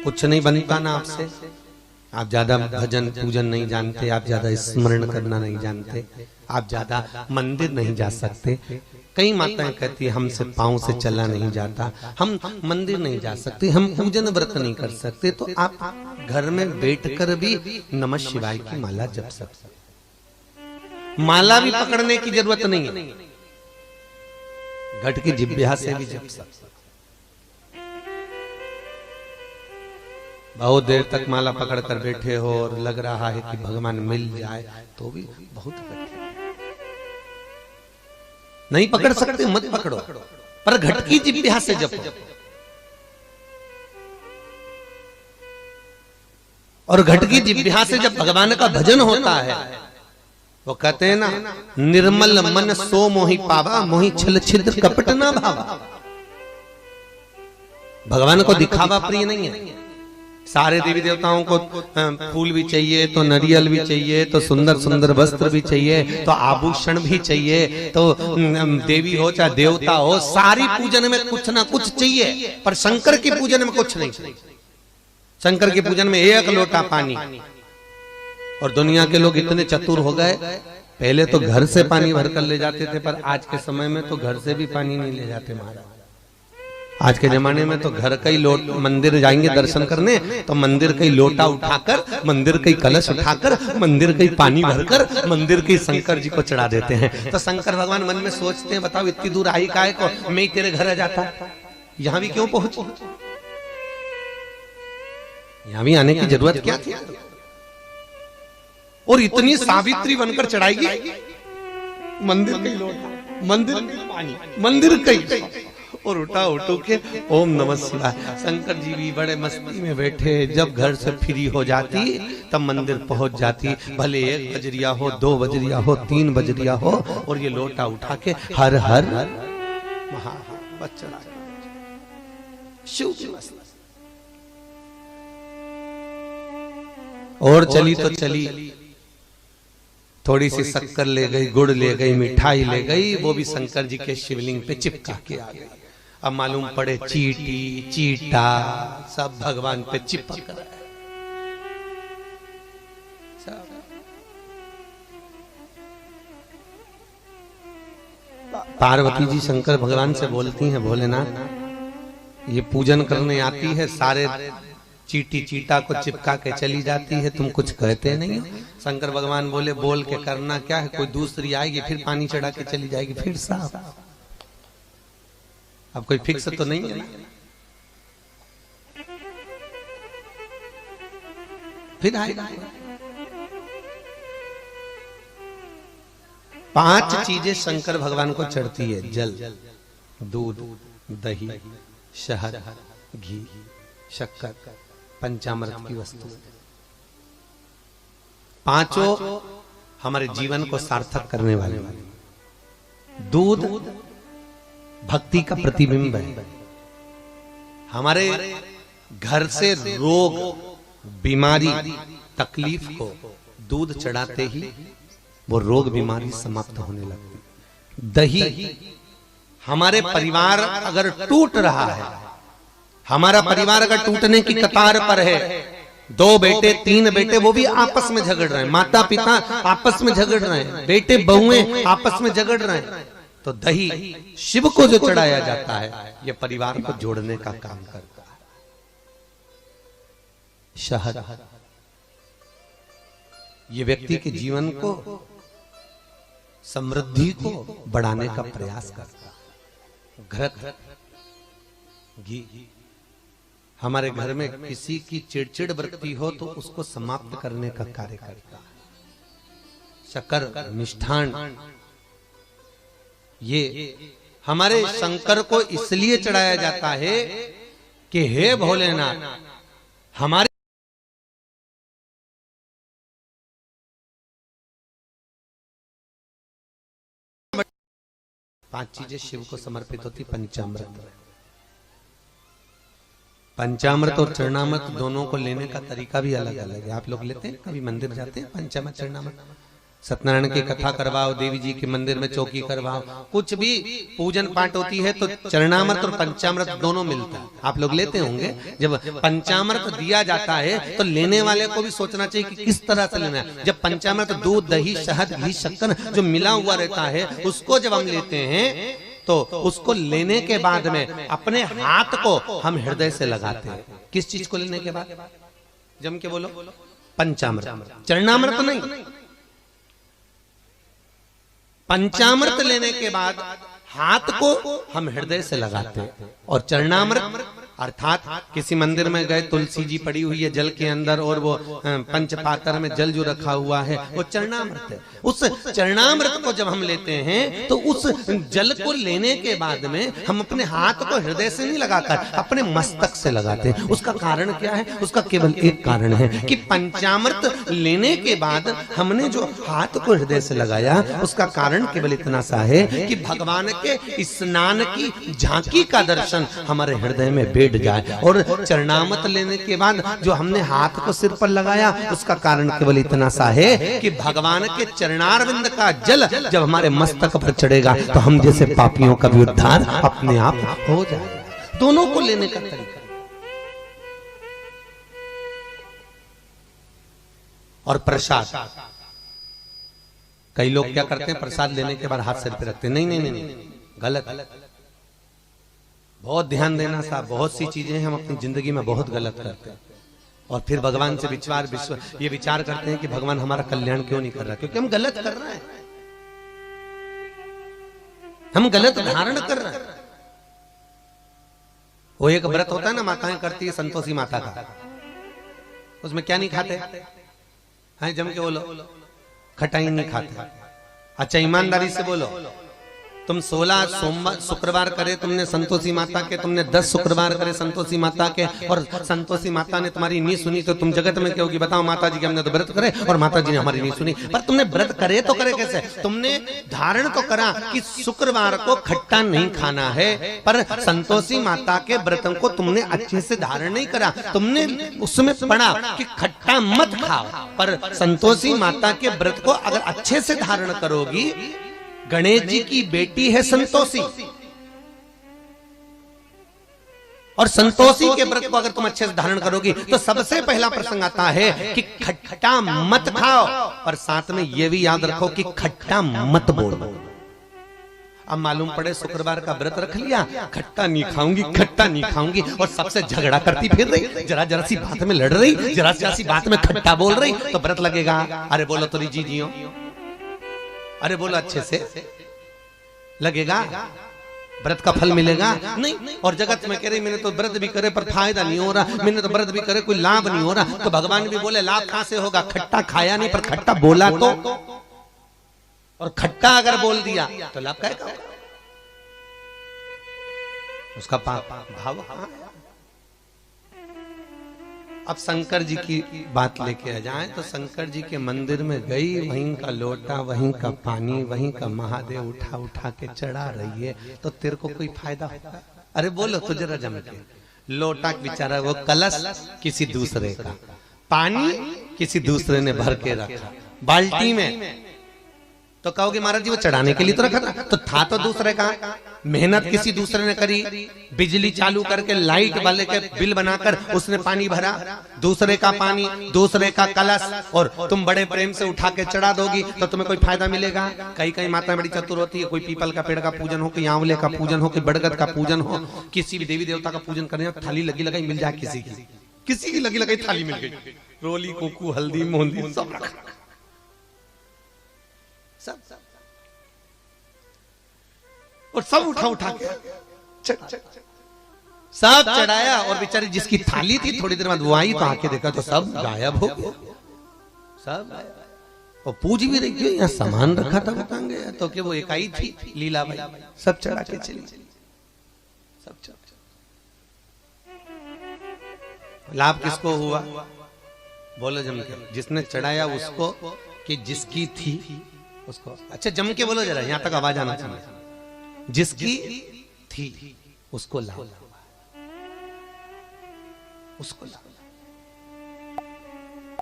कुछ नहीं बनता ना आपसे। आप ज्यादा भजन पूजन नहीं जानते, आप ज्यादा स्मरण करना नहीं जानते, आप ज्यादा मंदिर नहीं जा सकते। कई माताएं कहती है हमसे पांव से चला नहीं जाता, हम मंदिर नहीं जा सकते, हम पूजन व्रत नहीं कर सकते। तो आप घर में बैठकर भी नमः शिवाय की माला जप सकते। माला भी पकड़ने की जरूरत नहीं है, घट की जिह्वा से भी जप सकते। बहुत देर तक माला पकड़कर बैठे हो और लग रहा है कि भगवान मिल जाए तो भी बहुत कठिन। नहीं पकड़ सकते मत पकड़ो, पर घट की जिह्वा से जपो। और घट की जिह्वा से जब भगवान का भजन होता है, वो कहते हैं ना, निर्मल मन सो मोहि पावा, मोहि छल छिद्र कपट ना भावा। भगवान को दिखावा प्रिय नहीं है। सारे देवी देवताओं को फूल भी चाहिए, तो नरियल भी चाहिए, तो सुंदर सुंदर वस्त्र भी चाहिए, तो आभूषण भी चाहिए, तो देवी हो चाहे देवता हो, सारी पूजन में कुछ ना कुछ चाहिए। पर शंकर की पूजन में कुछ नहीं चाहिए। शंकर की पूजन में एक लोटा पानी। और दुनिया के लोग इतने चतुर हो गए, पहले तो घर से पानी भरकर ले जाते थे, पर आज के समय में तो घर से भी पानी नहीं ले जाते महाराज। आज के जमाने में तो घर का ही मंदिर जाएंगे दर्शन करने, तो मंदिर का ही लोटा उठाकर, मंदिर का ही कलश उठाकर, मंदिर का ही पानी भरकर, मंदिर के शंकर जी को चढ़ा देते हैं। तो शंकर भगवान मन में सोचते हैं, बताओ इतनी दूर आई काहे को, मैं ही तेरे घर आ जाता, यहां भी क्यों पहुंची, यहां भी आने की जरूरत क्या थी। और इतनी सावित्री बनकर चढ़ाएगी, मंदिर का ही लोटा, मंदिर का ही पानी, मंदिर का ही, और उठा उठो के ओम नमः शिवाय। शंकर जी भी बड़े मस्ती में बैठे, जब घर से फ्री हो जाती तब मंदिर पहुंच जाती। भले 1 बजरिया हो, 2 बजरिया हो, 3 बजरिया हो, और ये लोटा उठा के हर हर महाबच्चा शिव की मस्ती। और चली तो चली, थोड़ी सी शक्कर ले गई, गुड़ ले गई, मिठाई ले गई, वो भी शंकर जी के शिवलिंग पे चिपका के आ गई। अब मालूम पड़े चीटी चीटा सब भगवान पे चिपक रहा है। पार्वती जी शंकर भगवान से बोलती हैं, भोलेनाथ ये पूजन करने आती है, सारे चीटी चीटा को चिपका के चली जाती है, तुम कुछ कहते नहीं। शंकर भगवान बोले, बोल के करना क्या है, कोई दूसरी आएगी फिर पानी चढ़ा के चली जाएगी, फिर साफ। अब कोई फिक्स तो नहीं है, फिर आएगा। 5 चीजें शंकर भगवान को चढ़ती है, जल, दूध, दही, शहद, घी, शक्कर, पंचामृत की वस्तु। 5 हमारे जीवन को सार्थक करने वाले। दूध भक्ति का प्रतिबिंब है। हमारे घर से रोग, बीमारी, तकलीफ को दूध चढ़ाते ही वो रोग बीमारी समाप्त होने लगती। दही, हमारे परिवार अगर टूट रहा है, हमारा परिवार अगर टूटने की कतार पर है, 2 बेटे 3 बेटे वो भी आपस में झगड़ रहे हैं, माता पिता आपस में झगड़ रहे हैं, बेटे बहुएं आपस में झगड़ रहे हैं, तो दही शिव को जो चढ़ाया जाता है, ये परिवार को जोड़ने का काम करता है। शहद, ये व्यक्ति के जीवन को, समृद्धि को बढ़ाने का प्रयास करता है। घृत, घी, हमारे घर में किसी की चिड़चिड़ वृत्ति हो तो उसको समाप्त करने का कार्य करता है। शक्कर, मिष्ठान, ये हमारे शंकर को इसलिए चढ़ाया जाता है कि हे भोलेनाथ, हमारे 5 चीजें शिव को समर्पित होती। पंचामृत, पंचामृत और चरणामृत दोनों को लेने का तरीका भी अलग अलग है। आप लोग लेते हैं, कभी मंदिर जाते हैं, पंचामृत चरणामृत सत्यनारायण की कथा करवाओ, देवी जी के मंदिर में चौकी करवाओ, कुछ भी पूजन पाठ होती है तो चरणामृत और पंचामृत दोनों मिलता है। आप लोग लेते होंगे, जब पंचामृत दिया जाता है तो लेने वाले को भी सोचना चाहिए कि किस तरह से लेना है। जब पंचामृत दूध, दही, शहद, घी, शक्कर जो मिला हुआ रहता है उसको जब हम लेते हैं तो उसको लेने के बाद में अपने हाथ को हम हृदय से लगाते हैं। किस चीज को लेने के बाद? जम के बोलो। पंचामृत, चरणामृत नहीं। पंचामृत लेने के बाद हाथ को हम हृदय से लगाते हैं। और चरणामृत अर्थात किसी मंदिर में गए, तुलसी जी पड़ी हुई है जल के अंदर और वो पंचपात्र में जल जो रखा हुआ है वो चरणामृत है। उस चरणामृत को जब हम लेते हैं तो उस जल को लेने के बाद में हम अपने हाथ को हृदय से नहीं लगाकर अपने मस्तक से लगाते हैं। उसका कारण क्या है? उसका केवल एक कारण है कि पंचामृत लेने के बाद हमने जो हाथ को हृदय से लगाया उसका कारण केवल इतना सा है कि भगवान के स्नान की झांकी का दर्शन हमारे हृदय में बैठ जाए। और चरणामृत लेने के बाद जो हमने हाथ को सिर पर लगाया उसका कारण केवल इतना सा है कि भगवान के चरणारविंद का जल जब हमारे मस्तक पर चढ़ेगा तो हम जैसे पापियों का भी उद्धार अपने आप हो जाएगा। दोनों को लेने का तरीका। और प्रसाद, कई लोग क्या करते हैं, प्रसाद लेने के बाद हाथ सिर पे रखते हैं। नहीं नहीं नहीं, गलत। बहुत ध्यान देना साहब, बहुत सी चीजें हम अपनी जिंदगी में बहुत गलत करते हैं और फिर भगवान से ये विचार करते हैं कि भगवान हमारा कल्याण क्यों नहीं कर रहा, क्योंकि हम गलत कर रहे हैं, हम गलत धारण कर रहे हैं। वो एक व्रत होता है ना, माताएं करती है संतोषी माता का, उसमें क्या नहीं खाते हैं? जम के बोलो, खटाई नहीं खाते। अच्छा ईमानदारी से बोलो, तुम 16 सोमवार शुक्रवार करे तुमने संतोषी माता के, तुमने 10 शुक्रवार करे संतोषी माता के, और संतोषी माता ने तुम्हारी नहीं सुनी तो तुम जगत में कहोगी बताओ माता जी के हमने तो व्रत करे और माता जी ने हमारी नहीं सुनी। पर तुमने व्रत करे तो करे कैसे? तुमने धारण तो करा कि शुक्रवार को खट्टा नहीं खाना है, पर संतोषी माता के व्रतों को तुमने अच्छे से धारण नहीं करा। तुमने उसमें पढ़ा कि खट्टा मत खाओ, पर संतोषी माता के व्रत को अगर अच्छे से धारण करोगी, गणेश जी की बेटी है संतोषी, और संतोषी के व्रत को अगर तुम अच्छे से धारण करोगी तो सबसे पहला प्रसंग आता है कि खट्टा मत खाओ, और साथ में यह भी याद रखो कि खट्टा मत बोलो। अब मालूम पड़े शुक्रवार का व्रत रख लिया, खट्टा नहीं खाऊंगी, खट्टा नहीं खाऊंगी, और सबसे झगड़ा करती फिर रही, जरा जरा सी बात में लड़ रही, जरा जरा सी बात में खट्टा बोल रही, तो व्रत लगेगा? अरे बोलो तो जी जियो, अरे बोलो अच्छे से, लगेगा? व्रत का फल मिलेगा? नहीं। और जगत में कह रही मैंने तो व्रत भी करे पर फायदा नहीं हो रहा, मैंने तो व्रत भी करे कोई लाभ नहीं हो रहा, तो भगवान भी बोले लाभ कहां से होगा? खट्टा खाया नहीं पर खट्टा बोला तो, और खट्टा अगर बोल दिया तो लाभ क्या होगा? उसका भाव। अब शंकर जी की बात लेके आ जाए तो शंकर जी के मंदिर में गई, वहीं का लोटा, वहीं का पानी, वहीं का महादेव उठा उठा के चढ़ा रही है, तो तेरे को कोई फायदा होगा? अरे बोलो तो जरा जम के। लोटा बेचारा वो कलश किसी दूसरे का, पानी किसी दूसरे ने भर के रखा बाल्टी में, तो कहोगे महाराज जी वो चढ़ाने के लिए तो रखा था, तो था तो दूसरे का, मेहनत किसी दूसरे ने करी, बिजली चालू करके लाइट वाले के बिल बनाकर उसने पानी भरा, दूसरे का पानी, दूसरे का कलश, और तुम बड़े प्रेम से उठा के चढ़ा दोगी तो तुम्हें कोई फायदा मिलेगा? कई कई माताएं बड़ी चतुर होती है, कोई पीपल का पेड़ का पूजन हो, कोई आंवले का पूजन हो, कोई बड़गद का पूजन हो, किसी भी देवी देवता का पूजन करने थाली लगी लगाई मिल जाए, किसी की लगी लगाई थाली मिल गई, रोली, कुकू, हल्दी, मोहंदी सब रखा, सब और सब उठा उठा के सब चढ़ाया, और बेचारी जिसकी थाली थी थोड़ी देर बाद वो आई तो आके देखा तो सब गायब हो गया, सब और पूज भी रही थी, यहाँ सामान रखा था बताएंगे तो कि वो एक आई थी लीलाबाई, सब चढ़ा के चली, सब लाभ किसको हुआ? बोलो जम के, जिसने चढ़ाया उसको कि जिसकी थी उसको? अच्छा जम के बोलो जरा, यहां तक आवाज आना चाहिए, जिसकी थी उसको लाभ, उसको लाभ।